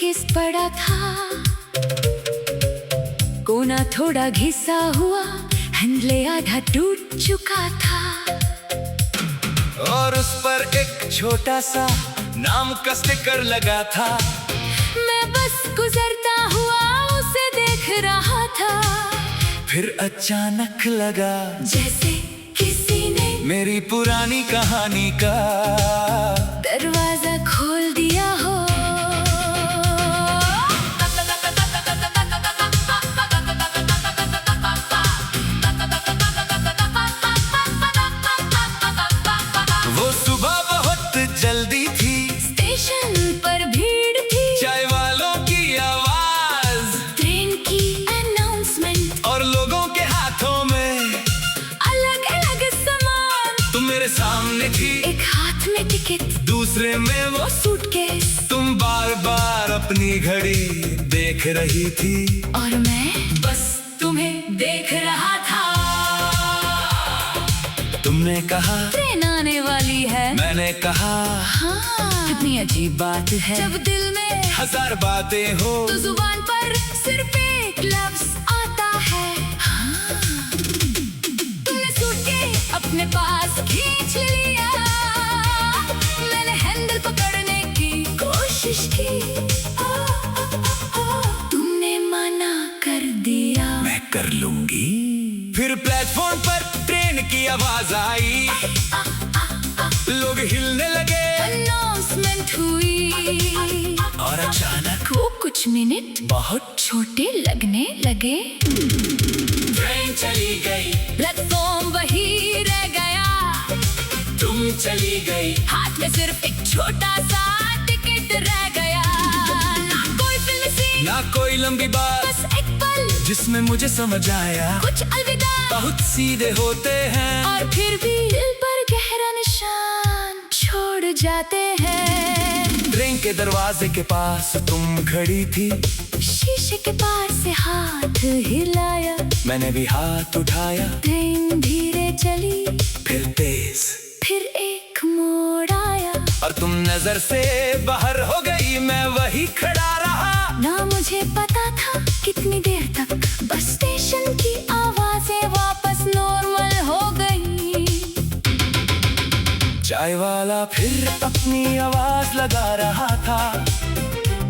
Suitcase पड़ा था, कोना थोड़ा घिसा हुआ, हैंडले आधा टूट चुका था, और उस पर एक छोटा सा नाम का स्टिकर लगा था। मैं बस गुजरता हुआ उसे देख रहा था, फिर अचानक लगा जैसे किसी ने मेरी पुरानी कहानी का दरवाजा खोल दिया हो। वो सुबह बहुत जल्दी थी, स्टेशन पर भीड़ थी, चाय वालों की आवाज, ट्रेन की अनाउंसमेंट, और लोगों के हाथों में अलग अलग सामान। तुम मेरे सामने थी, एक हाथ में टिकट, दूसरे में वो सूटकेस, तुम बार बार अपनी घड़ी देख रही थी, और मैं बस तुम्हें देख रहा था। तुमने कहा ट्रेन आने वाली है, मैंने कहा हाँ, कितनी अजीब बात है, जब दिल में हजार बातें हो तो जुबान पर सिर्फ एक लफ्ज आता है हाँ। तुमने सूटकेस अपने पास खींच लिया, मैंने हैंडल पकड़ने की कोशिश की, तुमने मना कर दिया, मैं कर लूंगी। फिर प्लेटफॉर्म पर ट्रेन की आवाज आई, लोग हिलने लगे, अनाउंसमेंट हुई, और अचानक वो कुछ मिनट बहुत छोटे लगने लगे। ट्रेन चली गई, प्लेटफॉर्म वही रह गया, तुम चली गई, हाथ में सिर्फ एक छोटा सा टिकट रह गया, ना कोई फिल्म सीन, ना कोई लंबी बात, बस एक पल जिसमें मुझे समझ आया कुछ अलविदा, बहुत सीधे होते हैं, और फिर भी दिल पर गहरा निशान छोड़ जाते हैं। ट्रेन के दरवाजे के पास तुम खड़ी थी, शीशे के पार से हाथ हिलाया, मैंने भी हाथ उठाया, ट्रेन धीरे चली, फिर तेज, फिर एक मोड़ आया, और तुम नजर से बाहर हो गई, मैं वही खड़ा रहा, ना मुझे पता था कितनी देर तक, बस स्टेशन की आवाजें वापस नॉर्मल हो गई। चाय वाला फिर अपनी आवाज लगा रहा था,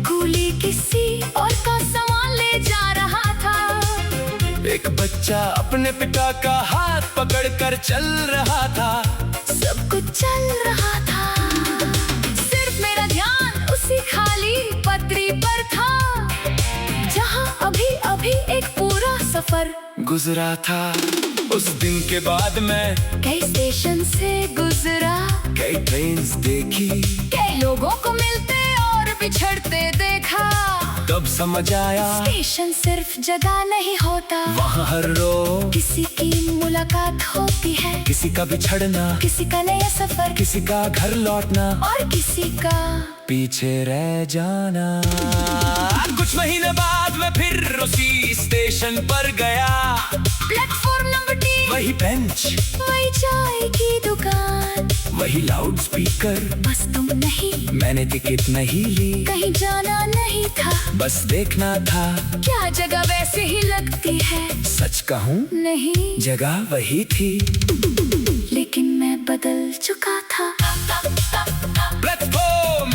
कूली किसी और का सामान ले जा रहा था, एक बच्चा अपने पिता का हाथ पकड़कर चल रहा था, सब कुछ चल रहा था, सिर्फ मेरा ध्यान उसी खाली पटरी पर था, जहां अभी अभी एक पूरा सफर गुजरा था। उस दिन के बाद मैं कई स्टेशन से गुजरा, कई ट्रेन्स देखी, कई लोगों को मिलते और बिछड़ते देखा, तब समझ आया स्टेशन सिर्फ जगह नहीं होता, वहाँ हर रोज किसी की मुलाकात होती है, किसी का बिछड़ना, किसी का नया सफर, किसी का घर लौटना, और किसी का पीछे रह जाना। कुछ महीने बाद मैं फिर उसी स्टेशन पर गया, प्लेटफॉर्म नंबर 3, वही बेंच, वही चाय की दुकान, वही लाउड स्पीकर, बस तुम नहीं, मैंने टिकट नहीं ली, कहीं जाना नहीं था, बस देखना था, क्या जगह वैसे ही लगती है, सच कहूँ नहीं जगह वही थी, लेकिन मैं बदल चुका था। प्लेटफॉर्म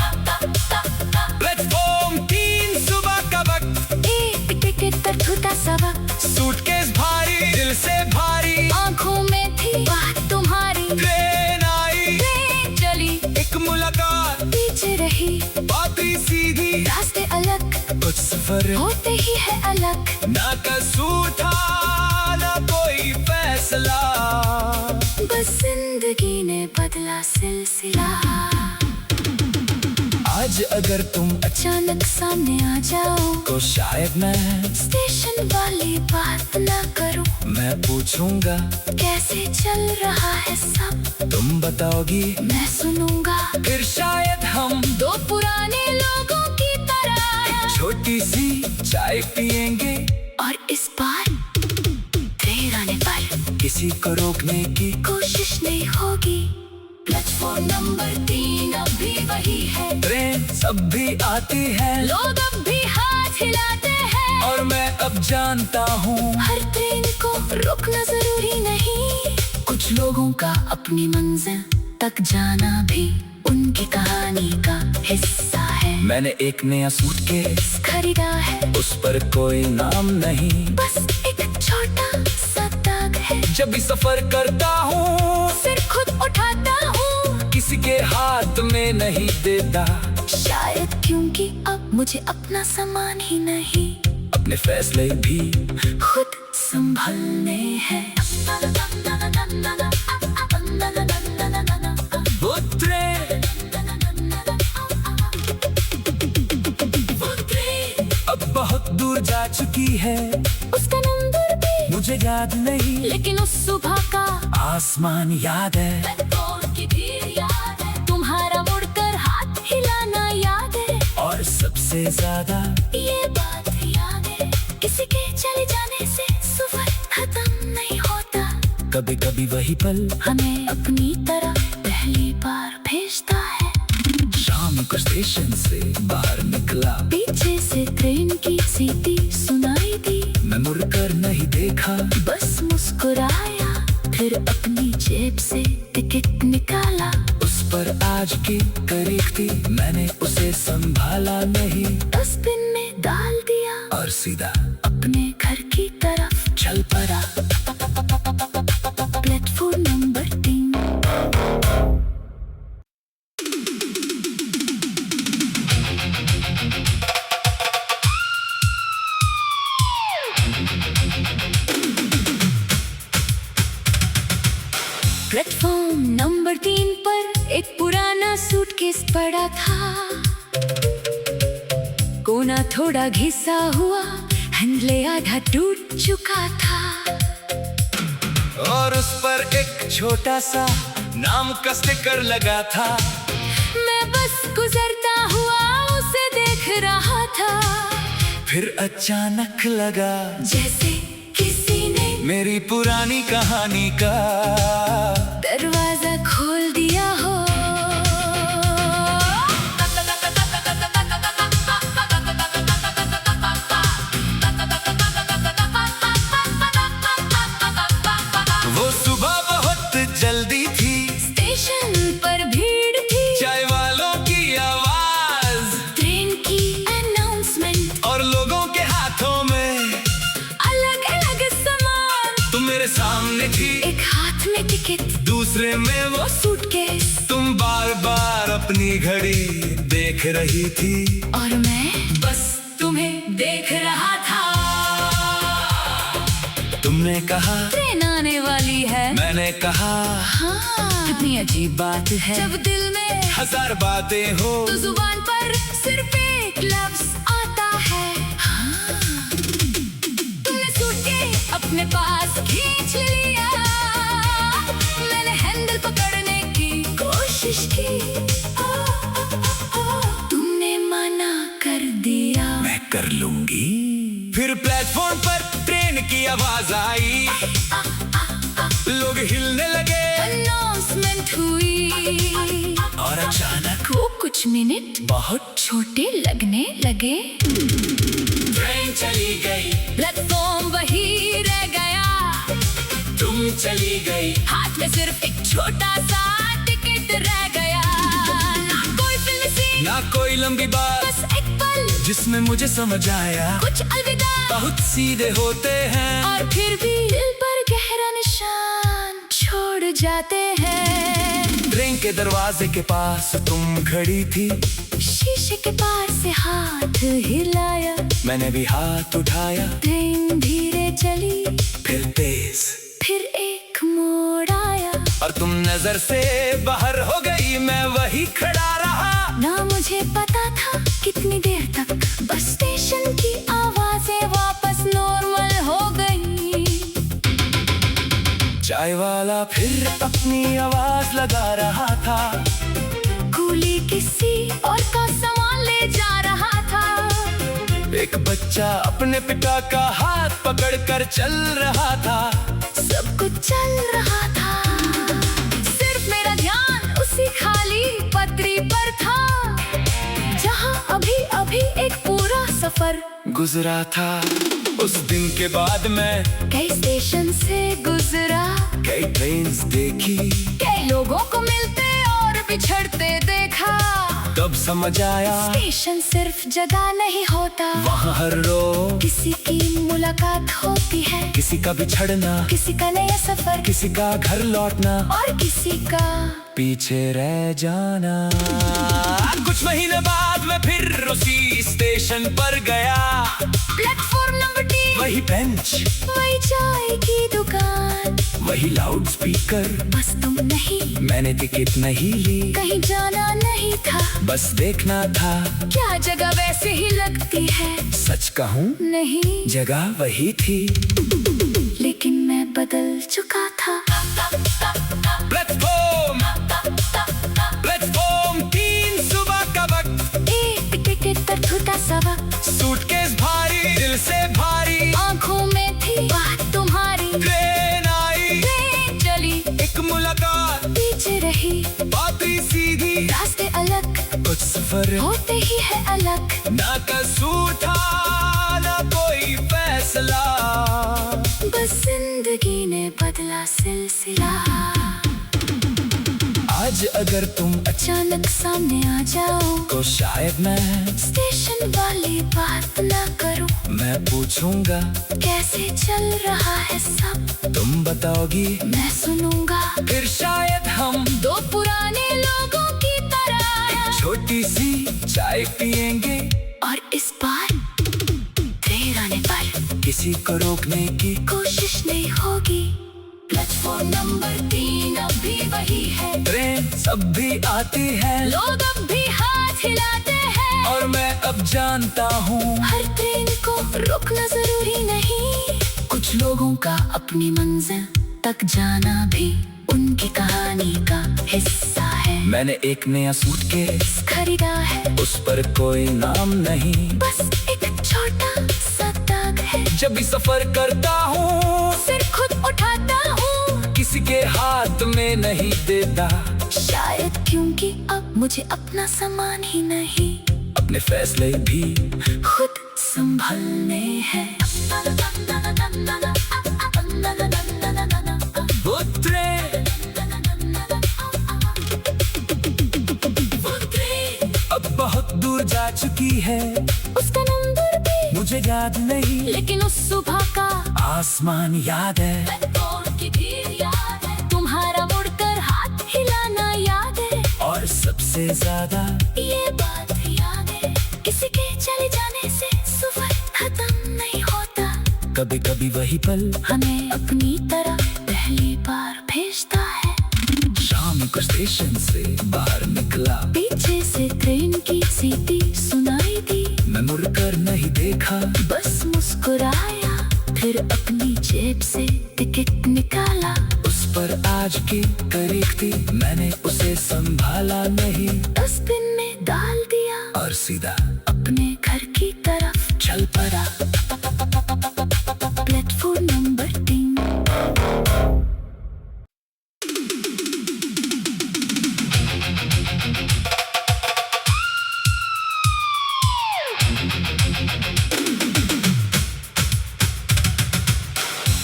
प्लेटफॉर्म 3 सुबह का वक्त, एक टिकट पर छोटा सा वक्त, सूटकेस भारी, दिल से भारी, आंखों में थी बात तुम्हारी, ट्रेन आई, ट्रेन चली, एक मुलाकात, पीछे रही, बातें सीधी, रास्ते अलग, कुछ सफर होते ही है अलग, ना कसूर था ना कोई फैसला, बस जिंदगी ने बदला सिलसिला। आज अगर तुम अचानक सामने आ जाओ, को शायद मैं स्टेशन वाली बात ना करूं, मैं पूछूंगा कैसे चल रहा है सब, तुम बताओगी, मैं सुनूंगा, फिर शायद हम दो पुराने लोगों की तरह छोटी सी चाय पिएंगे, और इस बार ट्रेन आने पर किसी को रोकने की कोशिश नहीं होगी। प्लेटफॉर्म नंबर 3 अब भी वही है। ट्रेन सब भी आती है, लोग अब भी हाथ हिलाते हैं, और मैं अब जानता हूँ हर ट्रेन को रुकना जरूरी नहीं। कुछ लोगों का अपनी मंजिल तक जाना भी उनकी कहानी का हिस्सा है। मैंने एक नया सूटकेस खरीदा है, उस पर कोई नाम नहीं, बस एक छोटा सा दाग है। जब भी सफर करता हूँ सिर खुद उठाता हूँ, किसी के हाथ में नहीं देता, शायद क्योंकि अब मुझे अपना सामान ही नहीं, अपने फैसले भी खुद संभलने हैं। वो ट्रेन अब बहुत दूर जा चुकी है, उसका नंबर भी मुझे याद नहीं, लेकिन उस सुबह का आसमान याद है, प्लेटफॉर्म की भीड़ याद है, तुम्हारा मुड़कर हाथ हिलाना याद है, और सबसे ज्यादा ये बात याद है, किसी के चले जाने से सफर खत्म नहीं होता। कभी कभी वही पल हमें अपनी तरफ पहली बार भेजता है। शाम को स्टेशन से बाहर निकला, पीछे से ट्रेन की सीटी सुनाई दी, मैं मुड़कर नहीं देखा, बस मुस्कुराया, फिर अपनी जेब से टिकट निकाला। उस पर आज की तारीख थी, मैंने उसे संभाला नहीं, डस्टबिन में डाल दिया और सीधा अपने घर की तरफ चल पड़ा। Platform number 3। प्लेटफॉर्म नंबर 3 पर एक पुराना सूटकेस पड़ा था, कोना थोड़ा घिसा हुआ, हैंडले आधा टूट चुका था, और उस पर एक छोटा सा नाम का स्टिकर लगा था। मैं बस गुजरता हुआ उसे देख रहा था, फिर अचानक लगा जैसे किसी ने मेरी पुरानी कहानी का दरवाजा खोल दिया हो। वो सुबह बहुत जल्दी थी, स्टेशन पर भीड़ थी, चाय वालों की आवाज, ट्रेन की अनाउंसमेंट, और लोगों के हाथों में अलग अलग सामान। तुम मेरे सामने थी, एक हाथ में टिकट, दूसरे में वो सूटकेस, तुम बार बार अपनी घड़ी देख रही थी, और मैं बस तुम्हें देख रहा था। तुमने कहा ट्रेन आने वाली है, मैंने कहा हाँ, कितनी अजीब बात है, जब दिल में हजार बातें हो तो जुबान पर सिर्फ एक लफ्ज आता है, हाँ। तुमने सूटकेस अपने पास खींच लिया, मैंने हैंडल पकड़ने की कोशिश की, तुमने मना कर दिया, मैं कर लूंगी। फिर प्लेटफॉर्म पर ट्रेन की आवाज आई, लोग हिलने लगे, अनाउंसमेंट हुई, और अचानक वो कुछ मिनट बहुत छोटे लगने लगे। ट्रेन चली गई, प्लेटफॉर्म वही रह गया, तुम चली गई, हाथ में सिर्फ एक छोटा सा टिकट रह गया, ना कोई फिल्म सीन, ना कोई लंबी बात, बस एक पल जिसमें मुझे समझ आया कुछ अलविदा, बहुत सीधे होते हैं, और फिर भी दिल पर गहरा निशान छोड़ जाते हैं। ट्रेन के दरवाजे के पास तुम खड़ी थी, शीशे के पार से हाथ हिलाया, मैंने भी हाथ उठाया, ट्रेन धीरे चली, फिर तेज, फिर एक मोड़ आया, और तुम नजर से बाहर हो गई, मैं वही खड़ा रहा, ना मुझे पता था कितनी देर तक, बस स्टेशन की आवाजें वापस नॉर्मल हो गई। चाय वाला फिर अपनी आवाज लगा रहा था, कूली किसी और का सामान ले जा रहा था, एक बच्चा अपने पिता का हाथ पकड़कर चल रहा था, सब कुछ चल रहा था, सिर्फ मेरा ध्यान पटरी पर था, जहाँ अभी अभी एक पूरा सफर गुजरा था। उस दिन के बाद मैं कई स्टेशन से गुजरा, कई ट्रेन्स देखी, कई लोगों को मिलते और बिछड़ते देखा। तब समझ आया स्टेशन सिर्फ जगह नहीं होता, वहाँ हर रोज किसी की मुलाकात होती है। किसी का बिछड़ना, किसी का नया सफर, किसी का घर लौटना और किसी का पीछे रह जाना। कुछ महीने बाद मैं फिर उसी स्टेशन पर गया। प्लेटफॉर्म नंबर 3, वही बेंच, वही चाय की दुकान, वही लाउड स्पीकर। बस तुम नहीं, मैंने टिकट नहीं ली, कहीं जाना नहीं था, बस देखना था। क्या जगह वैसे ही लगती है? सच कहूँ नहीं, जगह वही थी, लेकिन मैं बदल चुका था। प्लेटफॉर्म 3 सुबह का वक्त, एक टिकट पर टूटा सा वक्त, सूटकेस भारी, दिल से भारी, आंखों में थी बात तुम्हारी। ट्रेन आई, ट्रेन चली, एक मुलाकात, पीछे रही बातें सीधी, रास्ते अलग, कुछ सफर होते ही है अलग। ना कसूर था ना कोई फैसला, बस जिंदगी ने बदला सिलसिला। आज अगर तुम अचानक सामने आ जाओ, तो शायद मैं स्टेशन वाली बात ना करूं। मैं पूछूंगा कैसे चल रहा है सब, तुम बताओगी, मैं सुनूंगा। फिर शायद हम दो पुराने लोगों की तरह छोटी सी चाय पिएंगे, और इस बार देर आने पर किसी को रोकने की कोशिश नहीं होगी। प्लेटफॉर्म नंबर 3 अब भी वही है, ट्रेन सब भी आती है, लोग अब भी हाथ हिलाते हैं, और मैं अब जानता हूँ हर ट्रेन को रुकना जरूरी नहीं। कुछ लोगों का अपनी मंजिल तक जाना भी उनकी कहानी का हिस्सा है। मैंने एक नया सूटकेस खरीदा है, उस पर कोई नाम नहीं, बस एक छोटा सा दाग है। जब भी सफर करता हूँ सिर खुद उठाता हूँ, किसी के हाथ में नहीं देता, शायद क्योंकि अब मुझे अपना सामान ही नहीं, अपने फैसले भी खुद संभलने हैं। वो ट्रेन अब बहुत दूर जा चुकी है, उसका नंबर भी मुझे याद नहीं, लेकिन उस सुबह का आसमान याद है, प्लेटफॉर्म की भीड़ याद है, तुम्हारा मुड़कर हाथ हिलाना याद है, और सबसे ज्यादा ये बात याद है, किसी के चले जाने से सफर खत्म नहीं होता। कभी कभी वही पल हमें अपनी तरह पहली बार भेजता है। शाम को स्टेशन से बाहर निकला, पीछे से ट्रेन की सीटी सुनाई दी, मैं मुड़कर नहीं देखा, बस मुस्कुराया, फिर अपनी जेब से टिकट निकाला। उस पर आज की तारीख थी, मैंने उसे संभाला नहीं, डस्टबिन में डाल दिया और सीधा अपने घर की तरफ चल पड़ा। Platform number 3।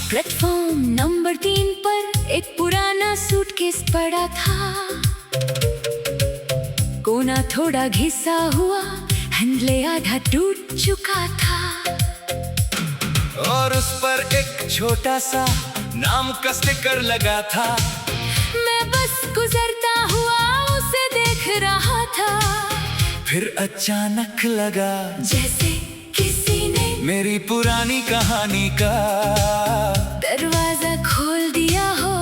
प्लेटफॉर्म नंबर 3 पर एक पुराना सूटकेस पड़ा था, कोना थोड़ा घिसा हुआ, हैंडले आधा टूट चुका था, और उस पर एक छोटा सा नाम का स्टिकर लगा था। मैं बस गुजरता हुआ उसे देख रहा था, फिर अचानक लगा जैसे किसी ने मेरी पुरानी कहानी का दरवाजा खोल दिया हो।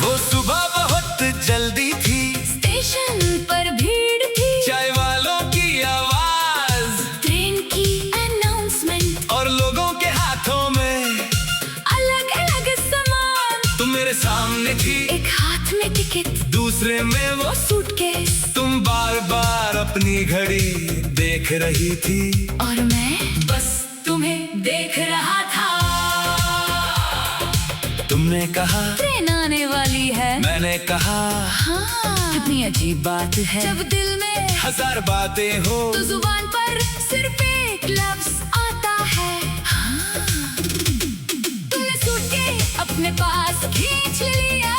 वो सुबह बहुत जल्दी थी, स्टेशन पर भीड़ थी, चाय वालों की आवाज, ट्रेन की अनाउंसमेंट, और लोगों के हाथों में अलग अलग सामान। तुम मेरे सामने थी, एक हाथ में टिकट, दूसरे में वो सूटकेस, तुम बार बार अपनी घड़ी देख रही थी और मैं बस तुम्हें देख रहा था। तुमने कहा ट्रेन आने वाली है, मैंने कहा हाँ कितनी अजीब बात है। जब दिल में हजार बातें हो तो जुबान पर सिर्फ एक लफ्ज आता है हाँ। तुमने सूट के अपने पास खींच लिया,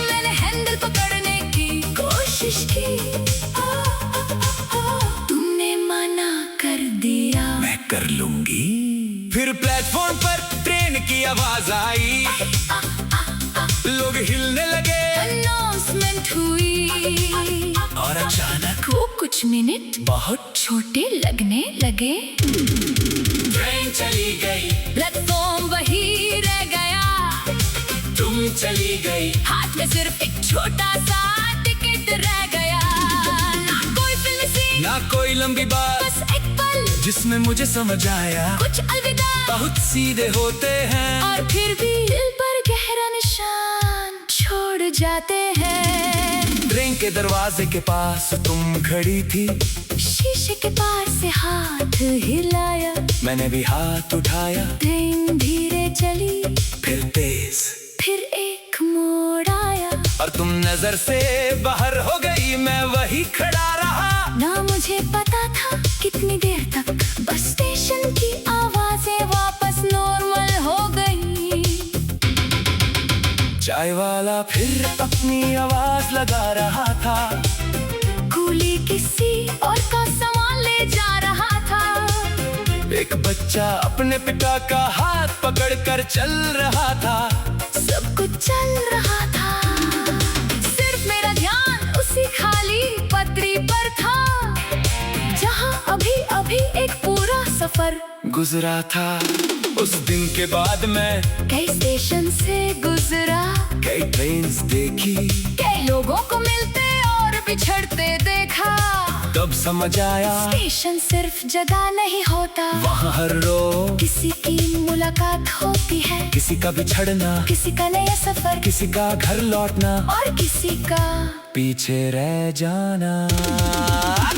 मैंने हैंडल पकड़ने की कोशिश की, तुमने मना कर दिया। मैं कर लूंगी। फिर प्लेटफॉर्म पर ट्रेन की आवाज आई, लोग हिलने लगे, अनाउंसमेंट हुई और अचानक वो कुछ मिनट बहुत छोटे लगने लगे। ट्रेन चली गई, प्लेटफॉर्म वही रह गया, तुम चली गई, हाथ में सिर्फ एक छोटा सा टिकट रह गया। ना कोई फिल्म सीन, ना कोई लंबी बात, बस एक पल जिसमें मुझे समझ आया कुछ अलविदा। बहुत सीधे होते हैं और फिर भी दिल पर गहरा निशान छोड़ जाते हैं। ट्रेन के दरवाजे के पास तुम खड़ी थी, शीशे के पार से हाथ हिलाया, मैंने भी हाथ उठाया, ट्रेन धीरे चली, फिर तेज, फिर एक मोड़ आया, और तुम नजर से बाहर हो गई, मैं वही खड़ा रहा। ना मुझे पता था कितनी देर तक, बस स्टेशन की आवाजें वापस नॉर्मल हो गई। चाय वाला फिर अपनी आवाज लगा रहा था, कूली किसी और का सामान ले जा रहा था, एक बच्चा अपने पिता का हाथ पकड़कर चल रहा था, सब कुछ चल रहा था, सिर्फ मेरा ध्यान उसी खाली पटरी पर था, जहां अभी अभी एक पूरा सफर गुजरा था। उस दिन के बाद मैं कई स्टेशन से गुजरा, कई ट्रेन्स देखी, कई लोगों को मिलते और बिछड़ते देखा, तब समझ आया स्टेशन सिर्फ जगह नहीं होता, वहाँ हर रोज किसी की मुलाकात होती है, किसी का बिछड़ना, किसी का नया सफर, किसी का घर लौटना, और किसी का पीछे रह जाना।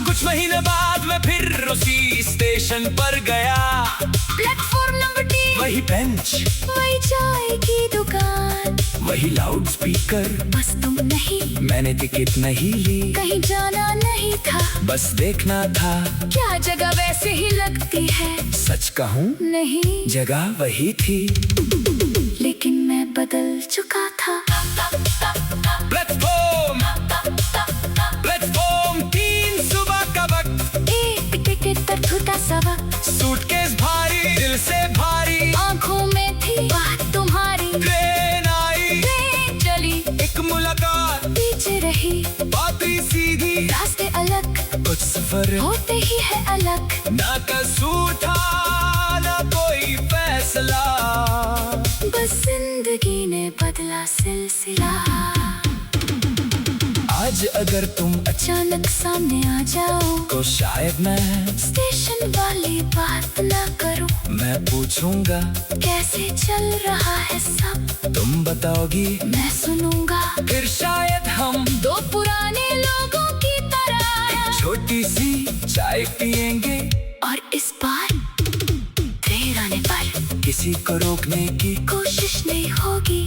कुछ महीने बाद मैं फिर उसी स्टेशन पर गया, प्लेटफॉर्म नंबर 3, वही बेंच, वही चाय की दुकान, वही लाउड स्पीकर, बस तुम नहीं, मैंने टिकट नहीं ली, कहीं जाना नहीं था, बस देखना था, क्या जगह वैसे ही लगती है, सच कहूँ नहीं, जगह वही थी, लेकिन मैं बदल चुका था। प्लेटफॉर्म 3, सुबह का वक्त, एक टिकट पर छोटा सा वक्त, सूटकेस भारी, दिल से भारी, आंखों में थी बात तुम्हारी, ट्रेन आई, ट्रेन चली, एक मुलाकात, पीछे रही, बातें सीधी, रास्ते अलग, कुछ सफर होते ही है अलग, ना कसूर था ना कोई फैसला, बस जिंदगी ने बदला सिलसिला। आज अगर तुम अचानक सामने आ जाओ, को शायद मैं स्टेशन वाली बात ना करूं, मैं पूछूंगा कैसे चल रहा है सब, तुम बताओगी, मैं सुनूंगा, फिर शायद हम दो पुराने लोगों की तरह छोटी सी चाय पिएंगे, और इस बार देर आने पर किसी को रोकने की कोशिश नहीं होगी।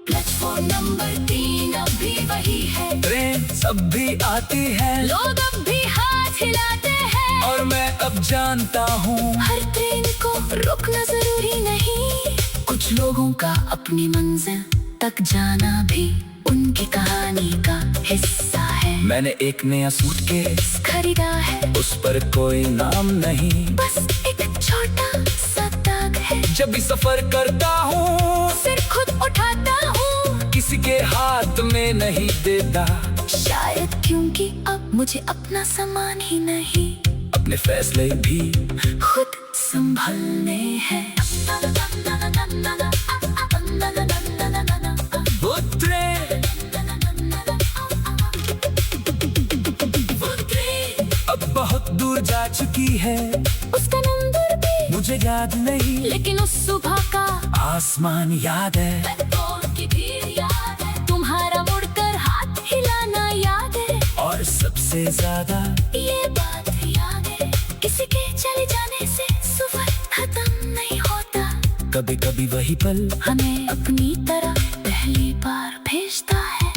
प्लेटफॉर्म नंबर 3 अब भी वही है, ट्रेन सब भी आती है, लोग अब भी हाथ हिलाते हैं, और मैं अब जानता हूँ हर ट्रेन को रुकना जरूरी नहीं, कुछ लोगों का अपनी मंजिल तक जाना भी उनकी कहानी का हिस्सा है। मैंने एक नया सूटकेस खरीदा है, उस पर कोई नाम नहीं, बस एक छोटा सा दाग है, जब भी सफर करता हूँ सिर खुद उठाता हूँ, किसी के हाथ में नहीं देता, शायद क्योंकि अब मुझे अपना सामान ही नहीं, अपने फैसले भी खुद संभलने हैं। वो ट्रेन अब बहुत दूर जा चुकी है, उसका नंबर भी मुझे याद नहीं, लेकिन उस सुबह का आसमान याद है, प्लेटफॉर्म की भीड़ याद है, तुम्हारा मुड़कर हाथ हिलाना याद है, और से ज्यादा। ये बात याद है, किसी के चले जाने से सफर खत्म नहीं होता। कभी कभी वही पल हमें अपनी तरफ पहली बार भेजता है।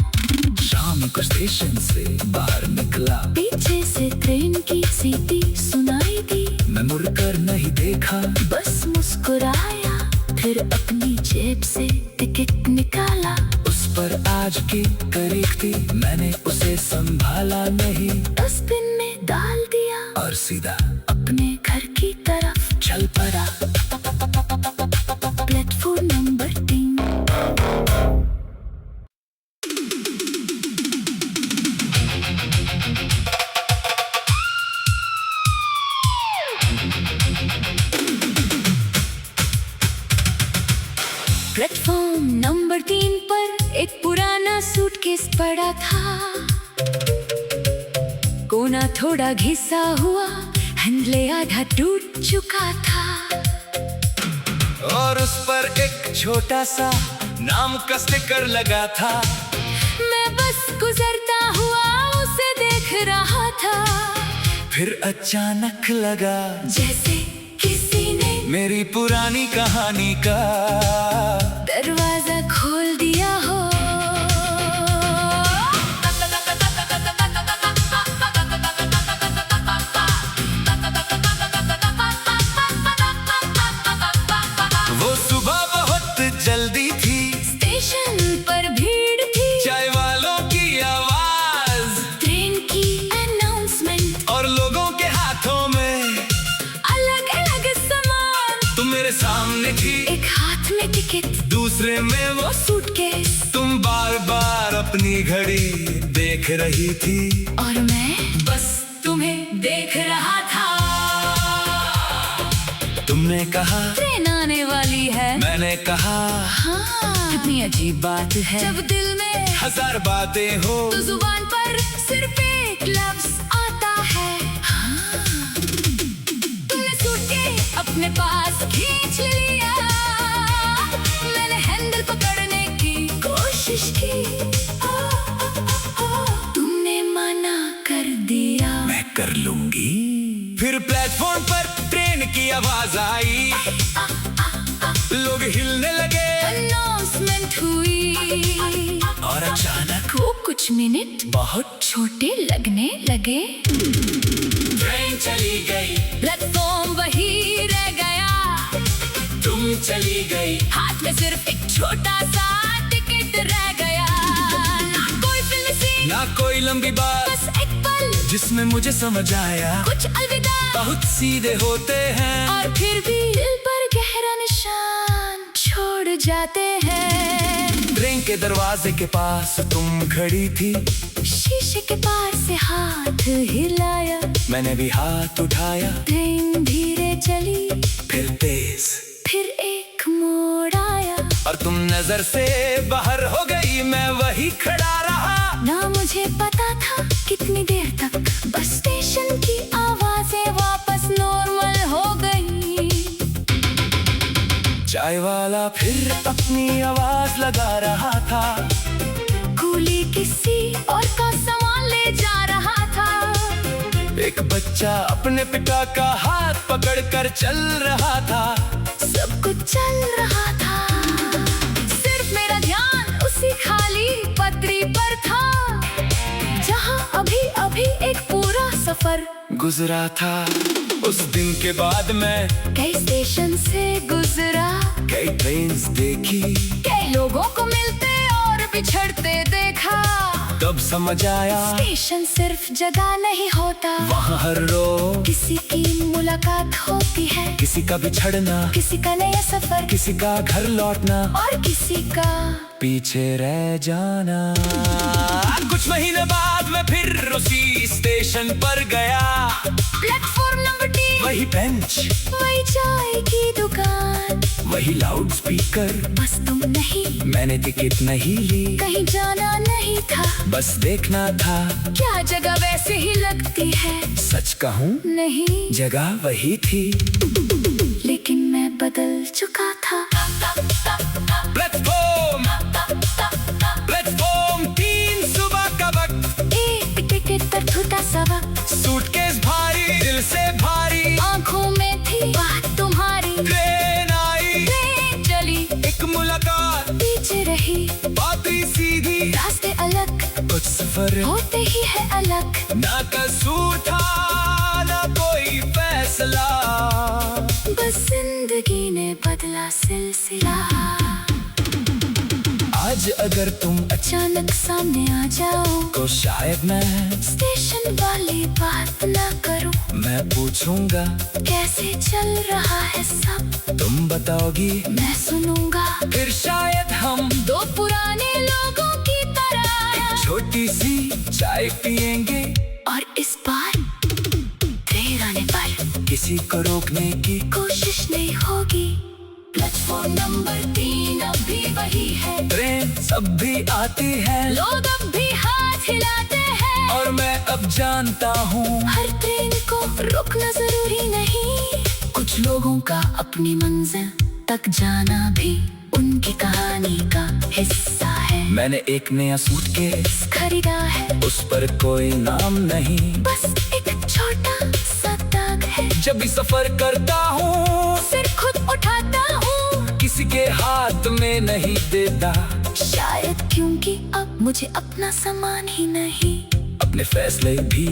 शाम को स्टेशन से बाहर निकला, पीछे से ट्रेन की सीटी सुनाई दी। मैं मुड़कर नहीं देखा, बस मुस्कुराया, फिर अपनी जेब से टिकट निकाला। उस पर आज की तारीख थी, मैंने उसे संभाला नहीं, डस्टबिन में डाल दिया और सीधा अपने घर की तरफ चल पड़ा। Platform number 3। प्लेटफॉर्म नंबर 3 पर एक पुराना सूटकेस पड़ा था। कोना थोड़ा घिसा हुआ, हैंडले आधा टूट चुका था। और उस पर एक छोटा सा नाम का स्टिकर लगा था। मैं बस गुजरता हुआ उसे देख रहा था। फिर अचानक लगा जैसे किसी ने मेरी पुरानी कहानी का दरवाजा खोल दिया हो। वो सुबह बहुत जल्दी थी, स्टेशन पर भीड़ थी, चाय वालों की आवाज, ट्रेन की अनाउंसमेंट और लोगों के हाथों में अलग अलग सामान। तुम मेरे सामने थी, एक हाथ में टिकट, दूसरे में वो सूटकेस, तुम बार बार अपनी घड़ी देख रही थी, और मैं बस तुम्हें देख रहा था। तुमने कहा ट्रेन आने वाली है, मैंने कहा हाँ, कितनी अजीब बात है। जब दिल में हजार बातें हो तो जुबान पर सिर्फ एक लफ्ज आता है हाँ। तुमने सूटकेस अपने पास खींच लिया, मैंने हैंडल पकड़ने की कोशिश की। तुमने मना कर दिया, मैं कर लूंगी। फिर प्लेटफॉर्म पर ट्रेन की आवाज आई, लोग हिलने लगे, अनाउंसमेंट हुई, और अचानक वो कुछ मिनट बहुत छोटे लगने लगे। ट्रेन चली गई, प्लेटफॉर्म वही रह गया, तुम चली गई, हाथ में सिर्फ एक छोटा सा टिकट रह गया। ना कोई फिल्म सीन, ना कोई लंबी बात, बस एक पल जिसमें मुझे समझ आया कुछ अलविदा। बहुत सीधे होते हैं, और फिर भी दिल पर गहरा निशान छोड़ जाते हैं। ट्रेन के दरवाजे के पास तुम खड़ी थी, शीशे के पार से हाथ हिलाया, मैंने भी हाथ उठाया, ट्रेन धीरे चली, फिर तेज, फिर एक मोड़ आया, और तुम नजर से बाहर हो गई, मैं वही खड़ा रहा। ना मुझे पता था कितनी देर तक, बस स्टेशन की आवाजें वापस नॉर्मल हो गई। चाय वाला फिर अपनी आवाज लगा रहा था, कूली किसी और का सामान ले जा रहा था। एक बच्चा अपने पिता का हाथ पकड़कर चल रहा था, सब कुछ चल रहा था, सिर्फ मेरा ध्यान उसी खाली पटरी पर था, जहां अभी अभी एक पूरा सफर गुजरा था। उस दिन के बाद मैं कई स्टेशन से गुजरा, कई ट्रेन्स देखी, कई लोगों को मिलते और बिछड़ते देखा। तब समझ आया स्टेशन सिर्फ जगह नहीं होता, वहाँ हर रोज किसी की मुलाकात होती है, किसी का बिछड़ना, किसी का नया सफर, किसी का घर लौटना, और किसी का पीछे रह जाना। कुछ महीने बाद मैं फिर उसी स्टेशन पर गया, प्लेटफॉर्म नंबर 3, वही बेंच, वही चाय की दुकान, वही लाउड स्पीकर, बस तुम नहीं, मैंने टिकट नहीं ली, कहीं जाना नहीं था, बस देखना था। क्या जगह वैसे ही लगती है, सच कहूँ नहीं, जगह वही थी, लेकिन मैं बदल चुका था। प्लेटफॉर्म 3 सुबह का वक्त, एक टिकट पर छोटा सा सफर होते ही है अलग। ना कसूर था ना कोई फैसला, बस जिंदगी ने बदला सिलसिला। आज अगर तुम अचानक सामने आ जाओ को शायद मैं स्टेशन वाली बात ना करूं। मैं पूछूंगा कैसे चल रहा है सब, तुम बताओगी मैं सुनूंगा। फिर शायद हम दो पुराने लोगों की तरह छोटी सी चाय पिएंगे, और इस बार देर आने पर किसी को रोकने की कोशिश नहीं होगी। प्लेटफॉर्म नंबर 3 अब भी वही है। ट्रेन सब भी आती है, लोग अब भी हाथ हिलाते हैं, और मैं अब जानता हूँ हर ट्रेन को रुकना जरूरी नहीं। कुछ लोगों का अपनी मंजिल तक जाना भी उनकी कहानी का हिस्सा है। मैंने एक नया सूटकेस खरीदा है, उस पर कोई नाम नहीं, बस एक छोटा सा दाग है। जब भी सफर करता हूँ सिर खुद उठाता हूँ, किसी के हाथ में नहीं देता, शायद क्योंकि अब मुझे अपना सामान ही नहीं अपने फैसले भी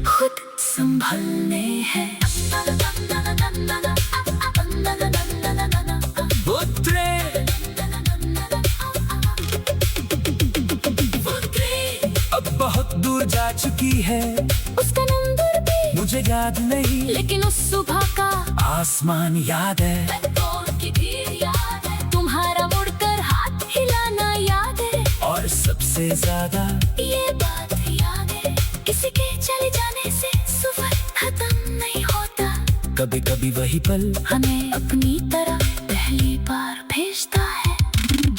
खुद संभलने हैं। वो ट्रेन अब बहुत दूर जा चुकी है, उसका नंबर भी मुझे याद नहीं, लेकिन उस सुबह का आसमान याद है, प्लेटफॉर्म की भीड़ याद है, तुम्हारा मुड़कर हाथ हिलाना याद है, और सबसे ज्यादा ये बात याद है, किसी के चले जाने से सफर खत्म नहीं होता। कभी कभी वही पल हमें अपनी तरफ पहली बार भेजता है।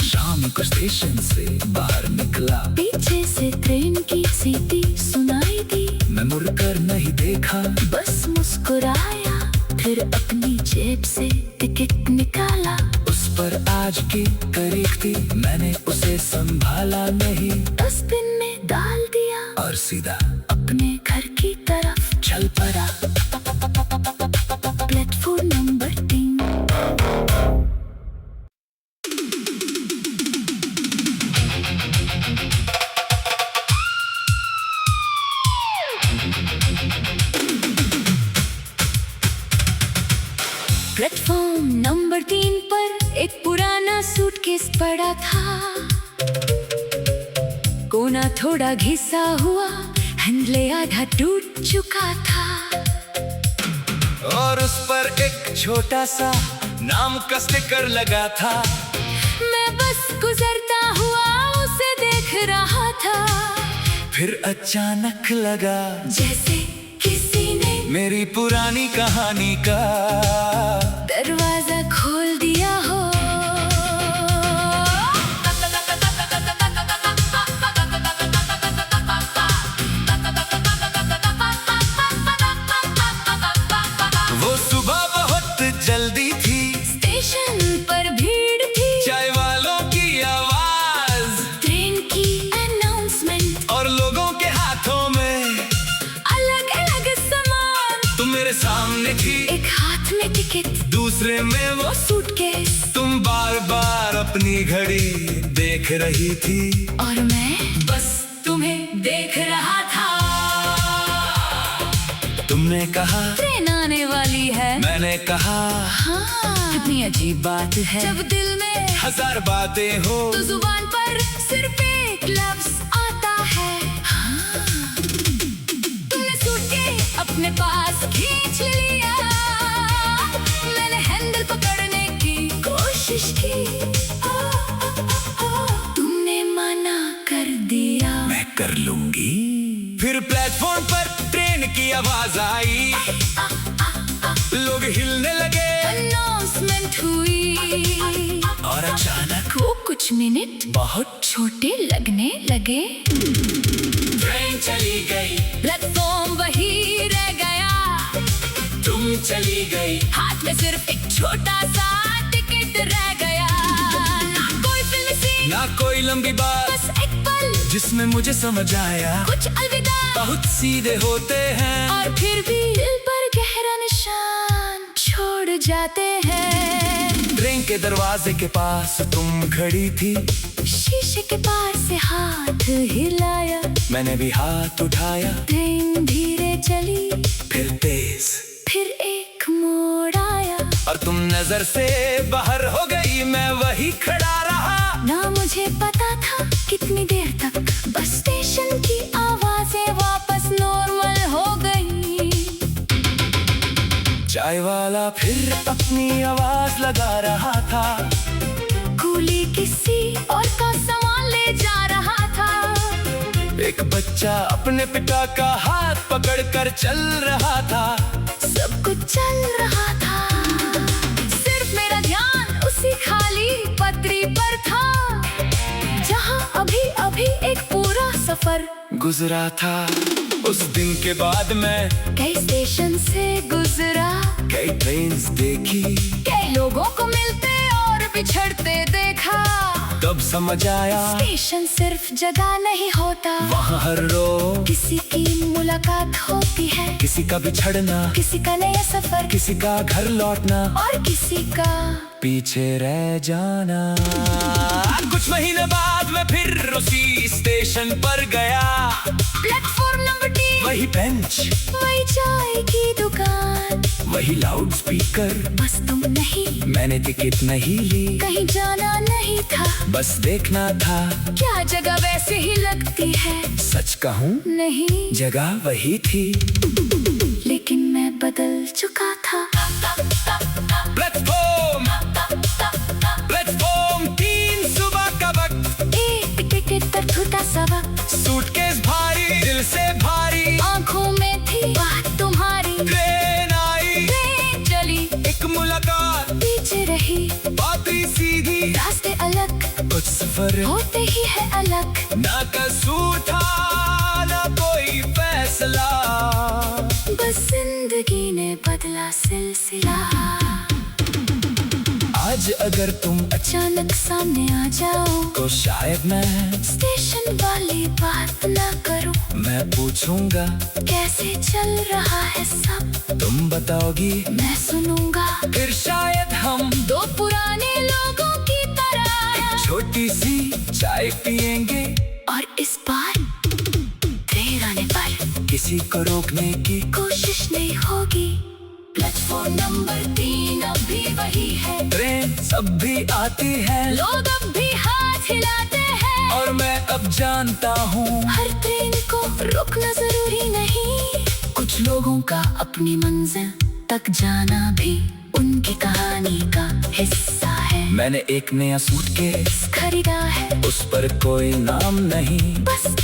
शाम को स्टेशन से बाहर निकला, पीछे से ट्रेन की सीटी सुनाई दी, मैं मुड़कर नहीं देखा, बस मुस्कुराया, फिर अपनी जेब से टिकट निकाला। उस पर आज की तारीख थी, मैंने उसे संभाला नहीं, डस्टबिन में डाल दिया और सीधा अपने घर की तरफ चल पड़ा। Platform number 3। प्लेटफॉर्म नंबर 3 पर एक पुराना सूटकेस पड़ा था, कोना थोड़ा घिसा हुआ, हैंडले आधा टूट चुका था, और उस पर एक छोटा सा नाम का स्टिकर लगा था। मैं बस गुजरता हुआ उसे देख रहा था, फिर अचानक लगा जैसे किसी ने मेरी पुरानी कहानी का दरवाजा खोल दिया हो। वो सुबह बहुत जल्दी थी, स्टेशन पर भीड़ थी, चाय वालों की आवाज, ट्रेन की अनाउंसमेंट, और लोगों के हाथों में अलग अलग सामान। तुम मेरे सामने थी, एक हाथ में टिकट, दूसरे में वो सूटकेस, तुम बार बार अपनी घड़ी देख रही थी, और मैं बस तुम्हें देख रहा था। तुमने कहा ट्रेन आने वाली है, मैंने कहा हाँ, कितनी अजीब बात है, जब दिल में हजार बातें हो तो जुबान पर सिर्फ एक लफ्ज आता है हाँ। तुमने सूटकेस अपने पास खींच लिया, मैंने हैंडल पकड़ने की कोशिश की, तुमने मना कर दिया, मैं कर लूंगी। फिर प्लेटफॉर्म पर ट्रेन की आवाज आई, लोग हिलने लगे, अनाउंसमेंट हुई, और अचानक वो कुछ मिनट बहुत छोटे लगने लगे। ट्रेन चली गई, प्लेटफॉर्म वही रह गया, तुम चली गई, हाथ में सिर्फ एक छोटा सा टिकट रह गया, ना कोई फिल्म सीन, ना कोई लंबी बात, बस एक पल जिसमें मुझे समझ आया कुछ अलविदा, बहुत सीधे होते हैं, और फिर भी दिल पर गहरा निशान छोड़ जाते हैं। ट्रेन के दरवाजे के पास तुम खड़ी थी, शीशे के पार से हाथ हिलाया, मैंने भी हाथ उठाया, ट्रेन धीरे चली, फिर तेज, फिर एक मोड़ आया। और तुम नजर से बाहर हो गई, मैं वही खड़ा रहा। ना मुझे पता था कितनी देर तक, बस स्टेशन की आवाजें वापस नॉर्मल हो गई। चाय वाला फिर अपनी आवाज लगा रहा था, कूली किसी और का सामान ले जा रहा था। एक बच्चा अपने पिता का हाथ पकड़कर चल रहा था। सब कुछ चल रहा था, सिर्फ मेरा ध्यान उसी खाली पटरी पर था, जहां अभी अभी एक पूरा सफर गुजरा था। उस दिन के बाद मैं कई स्टेशन से गुजरा, कई ट्रेन्स देखी, कई लोगों को मिलते और बिछड़ते देखा। तब समझ आया स्टेशन सिर्फ जगह नहीं होता, वहाँ हर रोज किसी की मुलाकात होती है, किसी का बिछड़ना, किसी का नया सफर, किसी का घर लौटना, और किसी का पीछे रह जाना। कुछ महीने बाद मैं फिर उसी स्टेशन पर गया, प्लेटफॉर्म नंबर 3, वही बेंच, वही चाय की दुकान, वही लाउड स्पीकर। बस तुम नहीं, मैंने टिकट नहीं ली, कहीं जाना नहीं था, बस देखना था। क्या जगह वैसे ही लगती है? सच कहूँ नहीं, जगह वही थी, लेकिन मैं बदल चुका था। प्लेटफॉर्म 3, सुबह का वक्त, एक टिकट पर टूटा सा वक्त, सूटकेस भारी, दिल से भारी, आंखों में थी बात तुम्हारी। ट्रेन आई, ट्रेन चली, एक मुलाकात, पीछे रही, बातें सीधी, रास्ते अलग, कुछ सफर होते ही है अलग। ना कसूर था, ना कोई फैसला, बस जिंदगी ने बदला सिलसिला। आज अगर तुम अचानक सामने आ जाओ, तो शायद मैं स्टेशन वाली बात ना करूं, मैं पूछूंगा कैसे चल रहा है सब, तुम बताओगी, मैं सुनूंगा। फिर शायद हम दो पुराने लोगों की तरह छोटी सी चाय पिएंगे, और इस बार देर आने पर किसी को रोकने की कोशिश नहीं होगी। प्लेटफॉर्म नंबर 3 अब भी वही है, ट्रेन सब भी आती है, लोग अब भी हाथ हिलाते हैं, और मैं अब जानता हूँ हर ट्रेन को रुकना जरूरी नहीं। कुछ लोगों का अपनी मंजिल तक जाना भी उनकी कहानी का हिस्सा है। मैंने एक नया सूटकेस खरीदा है, उस पर कोई नाम नहीं, बस